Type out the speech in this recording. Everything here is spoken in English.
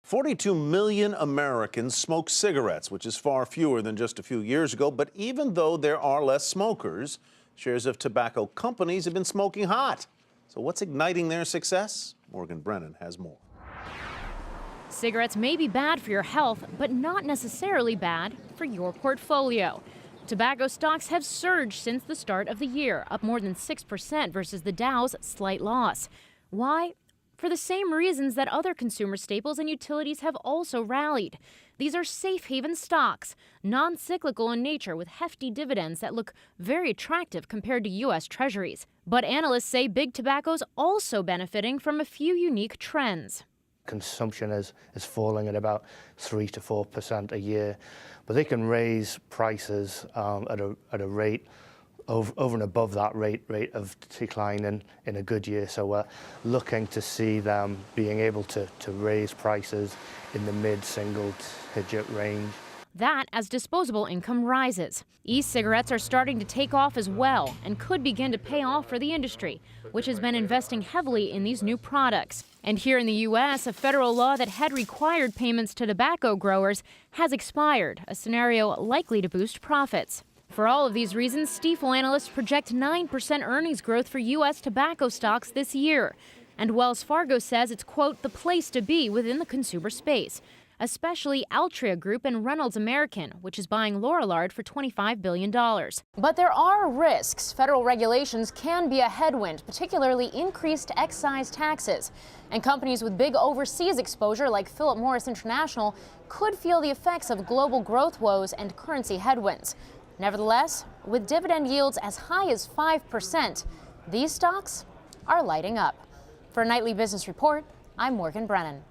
42 million Americans smoke cigarettes, which is far fewer than just a few years ago. But even though there are less smokers, shares of tobacco companies have been smoking hot. So what's igniting their success? Morgan Brennan has more. Cigarettes may be bad for your health, but not necessarily bad for your portfolio. Tobacco stocks have surged since the start of the year, up more than 6% versus the Dow's slight loss. Why? For the same reasons that other consumer staples and utilities have also rallied. These are safe haven stocks, non-cyclical in nature with hefty dividends that look very attractive compared to U.S. Treasuries. But analysts say big tobacco's also benefiting from a few unique trends. Consumption is falling at about 3 to 4% a year, but they can raise prices at a rate over and above that rate of decline in a good year. So we're looking to see them being able to raise prices in the mid-single digit range. That as disposable income rises. E-cigarettes are starting to take off as well and could begin to pay off for the industry, which has been investing heavily in these new products. And here in the U.S., a federal law that had required payments to tobacco growers has expired, a scenario likely to boost profits. For all of these reasons, Stifel analysts project 9% earnings growth for U.S. tobacco stocks this year. And Wells Fargo says it's, quote, the place to be within the consumer space, especially Altria Group and Reynolds American, which is buying Lorillard for $25 billion. But there are risks. Federal regulations can be a headwind, particularly increased excise taxes. And companies with big overseas exposure like Philip Morris International could feel the effects of global growth woes and currency headwinds. Nevertheless, with dividend yields as high as 5%, these stocks are lighting up. For a Nightly Business Report, I'm Morgan Brennan.